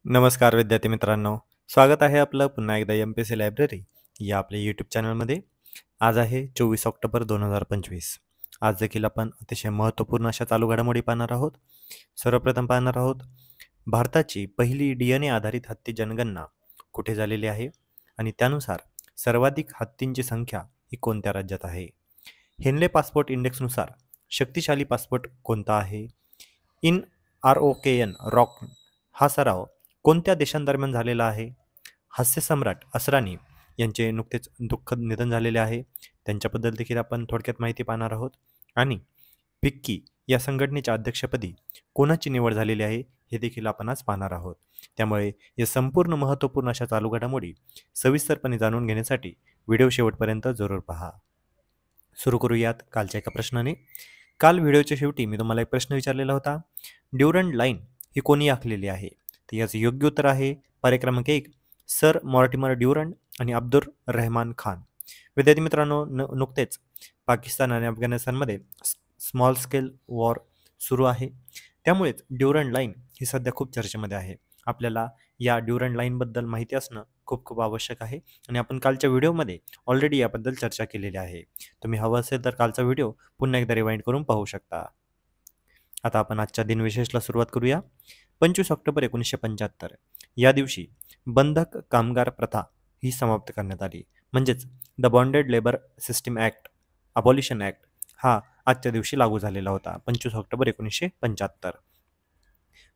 नमस्कार विद्यार्थी मित्रांनो, स्वागत आहे आपलं पुन्हा एकदा MPSC लायब्ररी या आपल्या यूट्यूब चॅनलमध्ये. आज आहे 24 ऑक्टोबर 2025. आज देखील आपण अतिशय महत्त्वपूर्ण अशा चालू घडामोडी पाहणार आहोत. सर्वप्रथम पाहणार आहोत भारताची पहिली DNA आधारित हत्ती जनगणना कुठे झालेली आहे आणि त्यानुसार सर्वाधिक हत्तींची संख्या ही कोणत्या राज्यात आहे. हेनले पासपोर्ट इंडेक्सनुसार शक्तिशाली पासपोर्ट कोणता आहे. इन ROKN रॉक हा सराव कोणत्या देशांदरम्यान झालेला आहे. हास्यसम्राट असरानी यांचे नुकतेच दुःखद निधन झालेले आहे, त्यांच्याबद्दल देखील आपण थोडक्यात माहिती पाहणार आहोत. आणि फिक्की या संघटनेच्या अध्यक्षपदी कोणाची निवड झालेली आहे हे देखील आपण आज पाहणार आहोत. त्यामुळे या संपूर्ण महत्त्वपूर्ण अशा चालू घडामोडी सविस्तरपणे जाणून घेण्यासाठी व्हिडिओ शेवटपर्यंत जरूर पहा. सुरू करूयात कालच्या एका प्रश्नाने. काल व्हिडिओच्या शेवटी मी तुम्हाला एक प्रश्न विचारलेला होता, ड्युरंड लाईन ही कोणी आखलेली आहे. तर याचं योग्य उत्तर आहे पर्याय क्रमांक 1 सर मॉर्टिमर ड्युरंड आणि अब्दुल रहमान खान. विद्यार्थी मित्रांनो, नुकतेच पाकिस्तान आणि अफगाणिस्तानमध्ये स्मॉल स्केल वॉर सुरू आहे, त्यामुळेच ड्युरंड लाईन ही सध्या खूप चर्चेमध्ये आहे. आपल्याला या ड्युरंड लाईनबद्दल माहिती असणं खूप खूप आवश्यक आहे आणि आपण कालच्या व्हिडिओमध्ये ऑलरेडी याबद्दल चर्चा केलेली आहे. तुम्ही हवं असेल तर कालचा व्हिडिओ पुन्हा एकदा रिवाइंड करून पाहू शकता. आता आपण आजच्या दिनविशेषला सुरुवात करूया. 25 ऑक्टोबर 1975 या दिवशी बंधक कामगार प्रथा ही समाप्त करण्यात आली. म्हणजेच the bonded labour system act abolition act हा आजच्या दिवशी लागू झालेला होता. 25 ऑक्टोबर 1975.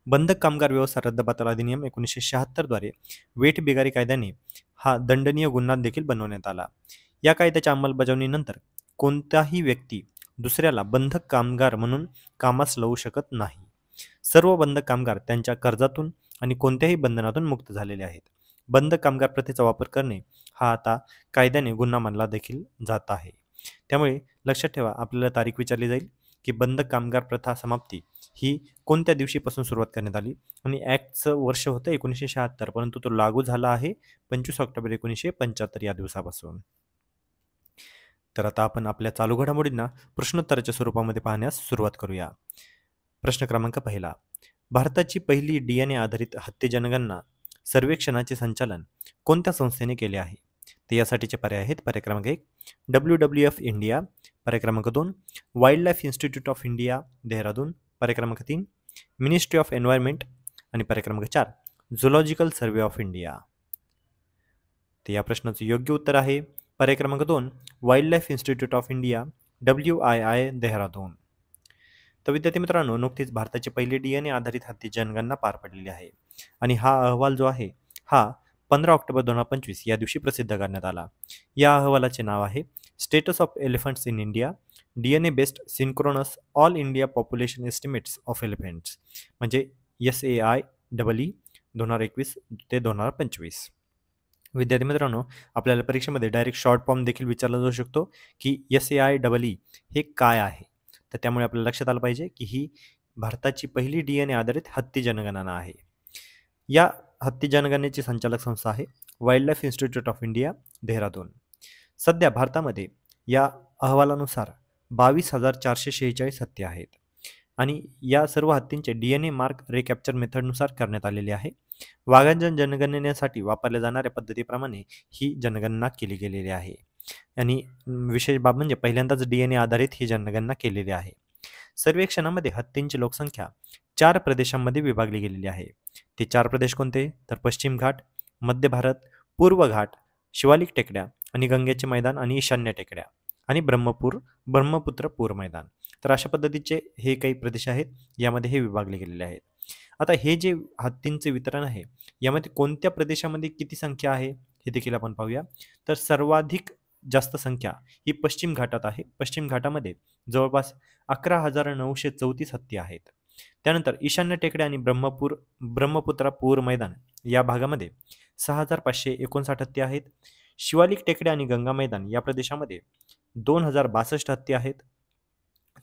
बंधक कामगार व्यवस्था रद्दबातल अधिनियम 1976 द्वारे वेठबिगारी कायद्याने हा दंडनीय गुन्हा देखील बनवण्यात आला. या कायद्याच्या अंमलबजावणीनंतर कोणताही व्यक्ती दुसऱ्याला बंधक कामगार म्हणून कामास लावू शकत नाही. सर्व बंधक कामगार त्यांच्या कर्जातून आणि कोणत्याही बंधनातून मुक्त झालेले आहेत. बंधक कामगार प्रथेचा वापर करणे हा आता कायद्याने गुन्हा मानला देखील जात आहे. त्यामुळे लक्षात ठेवा, आपल्याला तारीख विचारली जाईल की बंधक कामगार प्रथा समाप्ती ही कोणत्या दिवशीपासून सुरुवात करण्यात आली आणि ॲक्टचं वर्ष होतं 1976, परंतु तो लागू झाला आहे 25 ऑक्टोबर 1975 या दिवसापासून. तर आता आपण आपल्या चालू घडामोडींना प्रश्नोत्तराच्या स्वरूपामध्ये पाहण्यास सुरुवात करूया. प्रश्न क्रमांक 1, भारताची पहिली DNA आधारित हत्ती जनगणना सर्वेक्षणाचे संचालन कोणत्या संस्थेने केले आहे. तर यासाठीचे पर्याय आहेत पर्याय क्रमांक 1 WWF इंडिया, पर्याय क्रमांक 2 wild life institute of India Dehradun, पर्याय क्रमांक 3 मिनिस्ट्री ऑफ एन्व्हायरमेंट आणि पर्याय क्रमांक 4 झुलॉजिकल सर्वे ऑफ इंडिया. तर या प्रश्नाचं योग्य उत्तर आहे पर्याय क्रमांक 2 wild life institute of India WII Dehradun. तर विद्यार्थी मित्रांनो, नुकतीच भारताची पहिली DNA आधारित हत्ती जनगणना पार पडलेली आहे आणि हा अहवाल जो आहे हा 15 ऑक्टोबर 2025 या दिवशी प्रसिद्ध करण्यात आला. या अहवालाचे नाव आहे status of elephants in India DNA based synchronous all India population estimates of elephants, म्हणजे SAIEE 2021 ते 2025. विद्यार्थी मित्रांनो, आपल्याला परीक्षेमध्ये डायरेक्ट शॉर्ट फॉर्म देखील विचारला जाऊ शकतो की SAIEE हे काय आहे. तर त्यामुळे आपल्याला लक्षात आलं पाहिजे की ही भारताची पहिली DNA आधारित हत्ती जनगणना आहे. या हत्ती जनगणनेची संचालक संस्था आहे wild life institute of India Dehradun. सध्या भारतामध्ये या अहवालानुसार 22,446 हत्ती आहेत आणि या सर्व हत्तींचे DNA मार्क रिकॅप्चर मेथडनुसार करण्यात आलेले आहे. वाघांच्या जनगणनेसाठी वापरल्या जाणाऱ्या पद्धतीप्रमाणे ही जनगणना केली गेलेली आहे आणि विशेष बाब म्हणजे पहिल्यांदाच DNA आधारित ही जनगणना केलेली आहे. सर्वेक्षणामध्ये हत्तींची लोकसंख्या 4 प्रदेशांमध्ये विभागली गेलेली आहे. ते 4 प्रदेश कोणते, तर पश्चिम घाट, मध्य भारत, पूर्व घाट, शिवालिक टेकड्या आणि गंगेचे मैदान आणि ईशान्य टेकड्या आणि ब्रह्मपुत्र पूर मैदान. तर अशा पद्धतीचे हे काही प्रदेश आहेत, यामध्ये हे विभागले गेलेले आहेत. आता हे जे हत्तींचे वितरण आहे यामध्ये कोणत्या प्रदेशामध्ये किती संख्या आहे हे देखील आपण पाहूया. तर सर्वाधिक जास्त संख्या ही पश्चिम घाटात आहे. पश्चिम घाटामध्ये जवळपास 11,934 हत्ती आहेत. त्यानंतर ईशान्य टेकड्या आणि ब्रह्मपुत्रा पूर मैदान या भागामध्ये 6,559 हत्ती आहेत. शिवालिक टेकड्या आणि गंगा मैदान या प्रदेशामध्ये 2,062 हत्ती आहेत.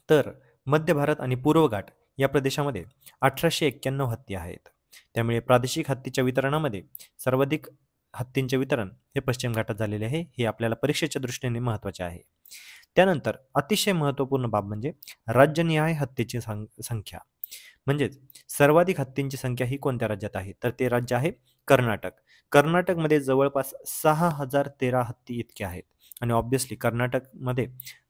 तर मध्य भारत आणि पूर्व घाट या प्रदेशामध्ये 1,891 हत्ती आहेत. त्यामुळे प्रादेशिक हत्तीच्या वितरणामध्ये सर्वाधिक हत्तींचे वितरण हे पश्चिम घाटात झालेले आहे. हे आपल्याला परीक्षेच्या दृष्टीने महत्त्वाचे आहे. त्यानंतर अतिशय महत्त्वपूर्ण बाब म्हणजे राज्यनिहाय हत्तीची संख्या. म्हणजेच सर्वाधिक हत्तींची संख्या ही कोणत्या राज्यात आहे, तर ते राज्य आहे कर्नाटक. कर्नाटकमध्ये जवळपास 6013 हत्ती इतके आहेत. आणि ऑब्व्हियसली कर्नाटकमध्ये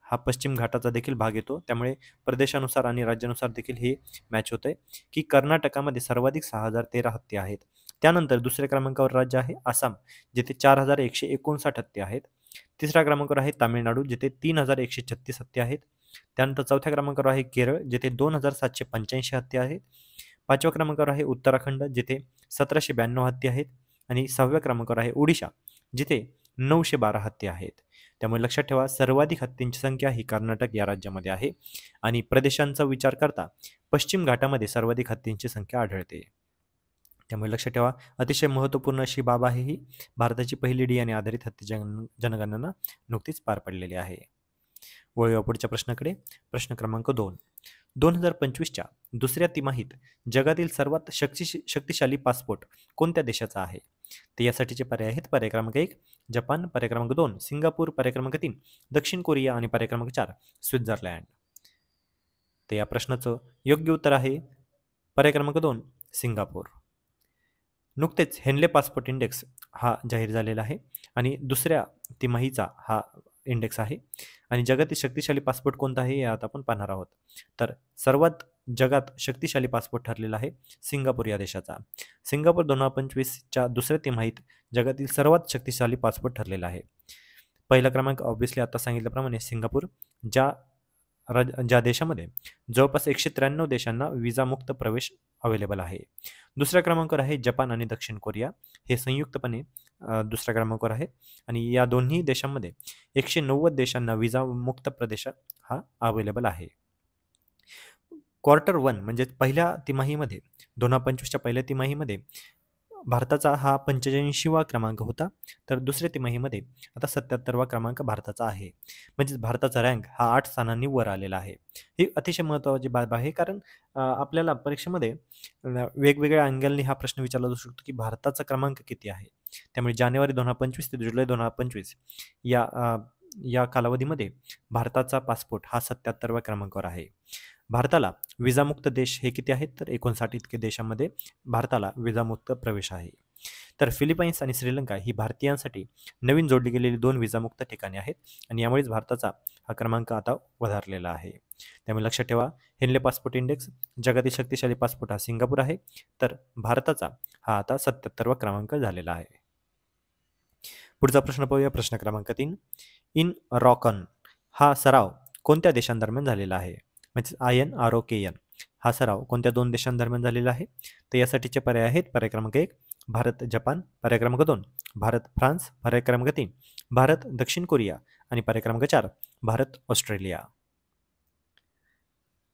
हा पश्चिम घाटाचा देखील भाग येतो, त्यामुळे प्रदेशानुसार आणि राज्यानुसार देखील हे मॅच होतंय की कर्नाटकामध्ये सर्वाधिक 6013 हत्ती आहेत. त्यानंतर दुसऱ्या क्रमांकावर राज्य आहे आसाम, जिथे 4159 हत्ती आहेत. तिसऱ्या क्रमांकावर आहे तामिळनाडू, जिथे 3136 हत्ती आहेत. त्यानंतर चौथ्या क्रमांकावर आहे केरळ, जिथे 2785 हत्ती आहेत. पाचव्या क्रमांकावर आहे उत्तराखंड, जिथे 1792 हत्ती आहेत. आणि 6व्या क्रमांकावर आहे ओडिशा, जिथे 912 हत्ती आहेत. त्यामुळे लक्षात ठेवा, सर्वाधिक हत्तींची संख्या ही कर्नाटक या राज्यामध्ये आहे. आणि प्रदेशांचा विचार करता पश्चिम घाटामध्ये सर्वाधिक हत्तींची संख्या आढळते. त्यामुळे लक्षात ठेवा, अतिशय महत्त्वपूर्ण अशी बाब आहे ही. भारताची पहिली DNA आधारित हत्ती जनगणना नुकतीच पार पडलेली आहे. वळूया पुढच्या प्रश्नाकडे. प्रश्न क्रमांक 2. 2025च्या दुसऱ्या तिमाहीत जगातील सर्वात शक्तिशाली पासपोर्ट कोणत्या देशाचा आहे? तर यासाठीचे पर्याय आहेत: पर्याय क्रमांक 1 जपान, पर्याय क्रमांक 2 सिंगापूर, पर्याय क्रमांक 3 दक्षिण कोरिया आणि पर्याय क्रमांक 4 स्वित्झर्लंड. तर या प्रश्नाचं योग्य उत्तर आहे पर्याय क्रमांक 2 सिंगापूर. नुकतेच हेनले पासपोर्ट इंडेक्स हा जाहीर झालेला आहे आणि दुसऱ्या तिमाहीचा हा इंडेक्स आहे. आणि जगातील शक्तिशाली पासपोर्ट कोणता आहे यात आपण पाहणार आहोत. तर सर्वात जगात शक्तिशाली पासपोर्ट ठरलेला आहे सिंगापूर या देशाचा. सिंगापूर 2025च्या दुसऱ्या तिमाहीत जगातील सर्वात शक्तिशाली पासपोर्ट ठरलेला आहे. पहिला क्रमांक ऑब्व्हियसली आता सांगितल्याप्रमाणे सिंगापूर, ज्या देशामध्ये जवळपास 193 देशांना विजामुक्त प्रवेश अवेलेबल आहे. दुसऱ्या क्रमांकावर आहे जपान आणि दक्षिण कोरिया, हे संयुक्तपणे दुसऱ्या क्रमांकावर आहेत. आणि या दोन्ही देशांमध्ये 190 देशांना विजामुक्त प्रदेश हा अवेलेबल आहे. क्वार्टर 1 म्हणजे पहिल्या तिमाहीमध्ये 2025च्या पहिल्या तिमाहीमध्ये भारताचा हा 85वा क्रमांक होता. तर दुसऱ्या तिमाहीमध्ये आता 77वा क्रमांक भारताचा आहे. म्हणजेच भारताचा रँक हा 8 स्थानांनी वर आलेला आहे. ही अतिशय महत्त्वाची बाब आहे, कारण आपल्याला परीक्षेमध्ये वेगवेगळ्या अँगलने हा प्रश्न विचारला जाऊ शकतो की भारताचा क्रमांक किती आहे. त्यामुळे जानेवारी 2025 ते जुलै 2025 या कालावधीमध्ये भारताचा पासपोर्ट हा 77व्या क्रमांकावर आहे. भारताला विजामुक्त देश हे किती आहेत, तर 59 इतके देशांमध्ये भारताला विजामुक्त प्रवेश आहे. तर फिलिपाईन्स आणि श्रीलंका ही भारतीयांसाठी नवीन जोडली गेलेली 2 विजामुक्त ठिकाणे आहेत आणि यामुळेच भारताचा हा क्रमांक आता वधारलेला आहे. त्यामुळे लक्षात ठेवा, हेनले पासपोर्ट इंडेक्स जगातील शक्तिशाली पासपोर्ट हा सिंगापूर आहे, तर भारताचा हा आता 77वा क्रमांक झालेला आहे. पुढचा प्रश्न पाहूया. प्रश्न क्रमांक 3. इन रॉकन हा सराव कोणत्या देशांदरम्यान झालेला आहे? म्हणजे INROKN हा सराव कोणत्या 2 देशांदरम्यान झालेला आहे? तर यासाठीचे पर्याय आहेत: पर्याय क्रमांक 1 भारत जपान, पर्याय क्रमांक 2 भारत फ्रान्स, पर्याय क्रमांक 3 भारत दक्षिण कोरिया आणि पर्याय क्रमांक 4 भारत ऑस्ट्रेलिया.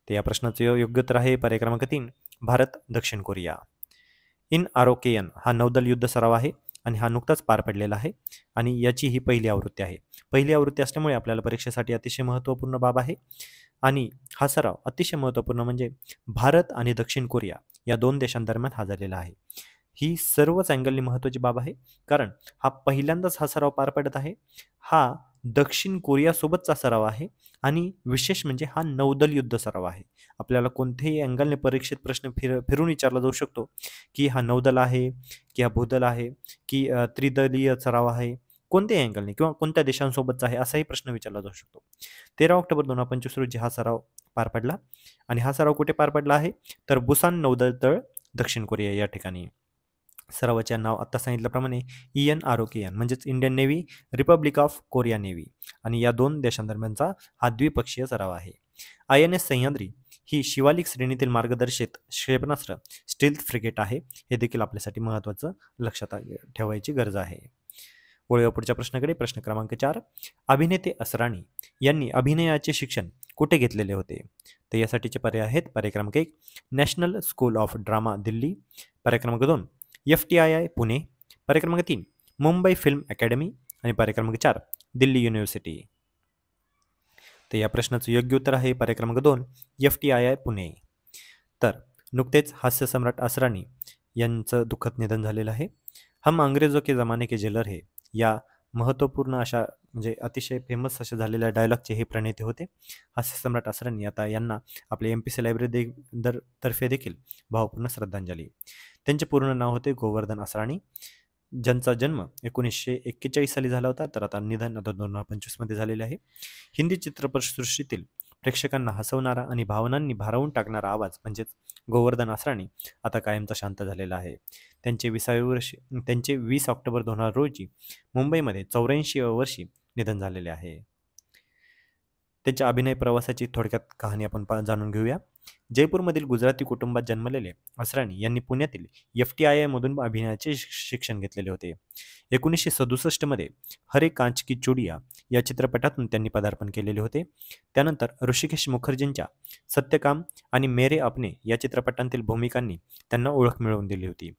तर या प्रश्नाचे योग्य उत्तर आहे पर्याय क्रमांक 3 भारत दक्षिण कोरिया. INROKN हा नौदल युद्ध सराव आहे आणि हा नुकताच पार पडलेला आहे आणि याची ही पहिली आवृत्ती आहे. पहिली आवृत्ती असल्यामुळे आपल्याला परीक्षेसाठी अतिशय महत्त्वपूर्ण बाब आहे. आणि हा सराव अतिशय महत्त्वपूर्ण म्हणजे भारत आणि दक्षिण कोरिया या 2 देशांदरम्यान हा झालेला आहे. ही सर्वच अँगलनी महत्त्वाची बाब आहे, कारण हा पहिल्यांदाच हा सराव पार पडत आहे. हा दक्षिण कोरियासोबतचा सराव आहे आणि विशेष म्हणजे हा नौदल युद्ध सराव आहे. आपल्याला कोणत्याही अँगलने परीक्षेत प्रश्न फिरून विचारला जाऊ शकतो की हा नौदल आहे की हा भूदल आहे की त्रिदलीय सराव आहे, कोणत्याही अँगलने किंवा कोणत्या देशांसोबतचा आहे असाही प्रश्न विचारला जाऊ शकतो. 13 ऑक्टोबर 2025 रोजी हा सराव पार पडला आणि हा सराव कुठे पार पडला आहे, तर बुसान नौदल तळ दक्षिण कोरिया या ठिकाणी. सरावाचे नाव आता सांगितल्याप्रमाणे INROKN म्हणजेच Indian navy Republic of Korea navy आणि या 2 देशांदरम्यानचा हा द्विपक्षीय सराव आहे. INS सह्याद्री ही शिवालिक श्रेणीतील मार्गदर्शित क्षेपणास्त्र स्टील्थ फ्रिगेट आहे. हे देखील आपल्यासाठी महत्त्वाचं लक्षात ठेवायची गरज आहे. वळूया पुढच्या प्रश्नाकडे. प्रश्न क्रमांक 4. अभिनेते असरानी यांनी अभिनयाचे शिक्षण कुठे घेतलेले होते? तर यासाठीचे पर्याय आहेत: पर्याय क्रमांक 1 national school of drama Delhi, पर्याय क्रमांक 2 FTII पुणे, पर्याय क्रमांक 3 मुंबई फिल्म अकॅडमी आणि पर्याय क्रमांक 4 दिल्ली युनिव्हर्सिटी. तर या प्रश्नाचं योग्य उत्तर आहे पर्याय क्रमांक 2 FTII पुणे. तर नुकतेच हास्य सम्राट असरानी यांचं दुःखद निधन झालेलं आहे. हम अंग्रेजों के जमाने के जेलर है या महत्त्वपूर्ण अशा म्हणजे अतिशय फेमस अशा झालेल्या डायलॉगचे हे प्रणेते होते. हास्यसम्राट असरानी आता यांना आपल्या MPC लायब्ररी तर्फे देखील भावपूर्ण श्रद्धांजली. त्यांचे पूर्ण नाव होते गोवर्धन असरानी, ज्यांचा जन्म 1941 साली झाला होता, तर आता निधन आता 2025 मध्ये झालेले आहे. हिंदी चित्रपटसृष्टीतील प्रेक्षकांना हसवणारा आणि भावनांनी भारावून टाकणारा आवाज म्हणजेच गोवर्धन असरानी आता कायमचा शांत झालेला आहे. त्यांचे 20 ऑक्टोबर 2000 रोजी मुंबईमध्ये 84व्या वर्षी निधन झालेले आहे. त्यांच्या अभिनय प्रवासाची थोडक्यात कहाणी आपण जाणून घेऊया. जयपूरमधील गुजराती कुटुंबात जन्मलेले असरानी यांनी पुण्यातील FTII मधून अभिनयाचे शिक्षण घेतलेले होते. 1967 मध्ये हरे कांच की चुडिया या चित्रपटातून त्यांनी पदार्पण केलेले होते. त्यानंतर ऋषिकेश मुखर्जींच्या सत्यकाम आणि मेरे अपने या चित्रपटांतील भूमिकांनी त्यांना ओळख मिळवून दिली होती.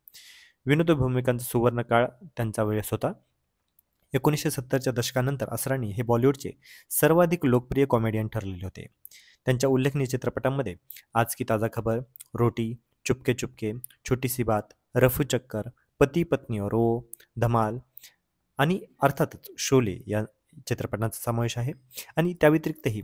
विनोदी भूमिकांचा सुवर्ण काळ त्यांचा वेळेस होता. 1970च्या दशकानंतर असरानी हे बॉलिवूडचे सर्वाधिक लोकप्रिय कॉमेडियन ठरलेले होते. त्यांच्या उल्लेखनीय चित्रपटांमध्ये आज की ताज़ा खबर, रोटी, चुपके चुपके, छोटी सी बात, रफू चक्कर, पती पत्नी और वो, धमाल आणि अर्थातच शोले या चित्रपटांचा समावेश आहे. आणि त्या व्यतिरिक्तही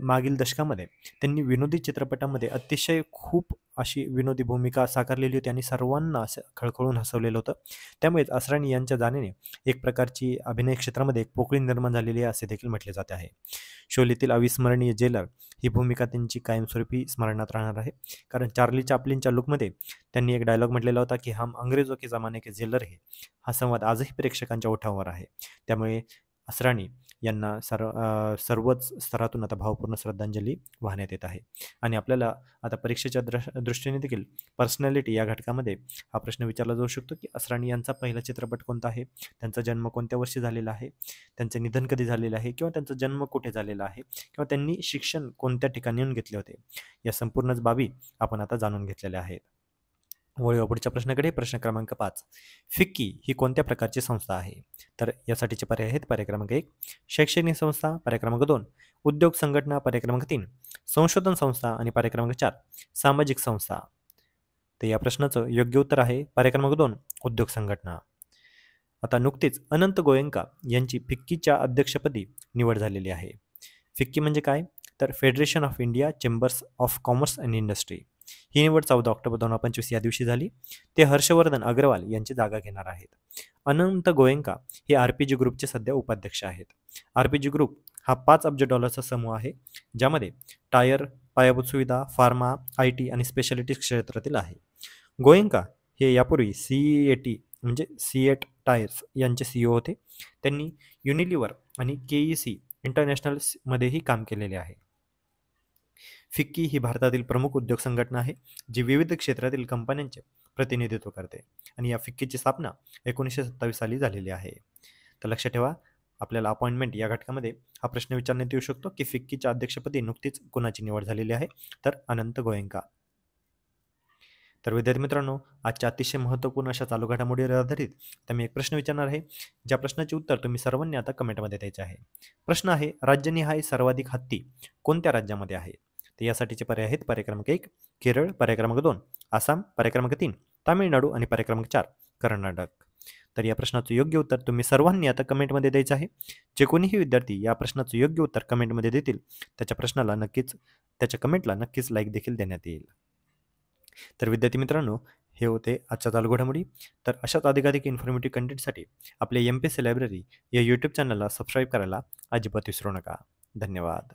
मागील दशकामध्ये त्यांनी विनोदी चित्रपटामध्ये अतिशय खूप अशी विनोदी भूमिका साकारलेली होती आणि सर्वांना असं खळखळून हसवलेलं होतं. त्यामुळेच असरानी यांच्या जाण्याने एक प्रकारची अभिनय क्षेत्रामध्ये एक पोकळी निर्माण झालेली आहे असे देखील म्हटले जाते आहे. शोलेतील अविस्मरणीय जेलर ही भूमिका त्यांची कायमस्वरूपी स्मरणात राहणार आहे. कारण चार्ली चॅप्लिनच्या लुकमध्ये त्यांनी एक डायलॉग म्हटलेला होता की हम अंग्रेजों के जमाने के जेलर है. हा संवाद आजही प्रेक्षकांच्या ओठावर आहे. त्यामुळे असरानी यांना सर्वच स्तरातून आता भावपूर्ण श्रद्धांजली वाहण्यात येत आहे. आणि आपल्याला आता परीक्षेच्या दृष्टीने देखील पर्सनॅलिटी या घटकामध्ये हा प्रश्न विचारला जाऊ शकतो की असरानी यांचा पहिला चित्रपट कोणता आहे, त्यांचा जन्म कोणत्या वर्षी झालेला आहे, त्यांचे निधन कधी झालेलं आहे किंवा त्यांचा जन्म कुठे झालेला आहे किंवा त्यांनी शिक्षण कोणत्या ठिकाणी येऊन घेतले होते. या संपूर्णच बाबी आपण आता जाणून घेतलेल्या आहेत. वळूया पुढच्या प्रश्नाकडे. प्रश्न क्रमांक 5. फिक्की ही कोणत्या प्रकारची संस्था आहे? तर यासाठीचे पर्याय आहेत. पर्याय क्रमांक 1 शैक्षणिक संस्था, पर्याय क्रमांक 2 उद्योग संघटना, पर्याय क्रमांक 3 संशोधन संस्था आणि पर्याय क्रमांक 4 सामाजिक संस्था. तर या प्रश्नाचं योग्य उत्तर आहे पर्याय क्रमांक 2 उद्योग संघटना. आता नुकतीच अनंत गोयंका यांची फिक्कीच्या अध्यक्षपदी निवड झालेली आहे. फिक्की म्हणजे काय? तर federation of India chambers of commerce and industry. ही निवड 14 ऑक्टोबर 2025 या दिवशी झाली. ते हर्षवर्धन अग्रवाल यांची जागा घेणार आहेत. अनंत गोयंका हे RPG ग्रुपचे सध्या उपाध्यक्ष आहेत. RPG ग्रुप हा $5 अब्ज समूह आहे, ज्यामध्ये टायर, पायाभूत सुविधा, फार्मा, IT आणि स्पेशालिटीज क्षेत्रातील आहे. गोयंका हे यापूर्वी CEAT म्हणजे सीएट टायर्स यांचे CEO होते. त्यांनी युनिलिव्हर आणि KEC इंटरनॅशनल मध्येही काम केलेले आहे. फिक्की ही भारतातील प्रमुख उद्योग संघटना आहे, जी विविध क्षेत्रातील कंपन्यांचे प्रतिनिधित्व करते आणि या फिक्कीची स्थापना 1927 साली झालेली आहे. तर लक्षात ठेवा, आपल्याला अपॉइंटमेंट या घटकामध्ये हा प्रश्न विचारण्यात येऊ शकतो की फिक्कीच्या अध्यक्षपदी नुकतीच कोणाची निवड झालेली आहे? तर अनंत गोयंका. तर विद्यार्थी मित्रांनो, आजच्या अतिशय महत्त्वपूर्ण अशा चालू घडामोडीवर आधारित तर मी एक प्रश्न विचारणार आहे, ज्या प्रश्नाचे उत्तर तुम्ही सर्वांनी आता कमेंटमध्ये द्यायचे आहे. प्रश्न आहे, राज्यनिहाय सर्वाधिक हत्ती कोणत्या राज्यामध्ये आहे? तर यासाठीचे पर्याय आहेत. पर्याय क्रमांक 1 केरळ, पर्याय क्रमांक 2 आसाम, पर्याय क्रमांक 3 तामिळनाडू आणि पर्याय क्रमांक 4 कर्नाटक. तर या प्रश्नाचं योग्य उत्तर तुम्ही सर्वांनी आता कमेंटमध्ये द्यायचं आहे. जे कोणीही विद्यार्थी या प्रश्नाचं योग्य उत्तर कमेंटमध्ये देतील त्याच्या कमेंटला नक्कीच लाईक देखील देण्यात येईल. तर विद्यार्थी मित्रांनो, हे होते आजच्या चालू घडामोडी. तर अशाच अधिकाधिक इन्फॉर्मेटिव्ह कंटेंटसाठी आपल्या MPC लायब्ररी या यूट्यूब चॅनलला सबस्क्राईब करायला अजिबात विसरू नका. धन्यवाद.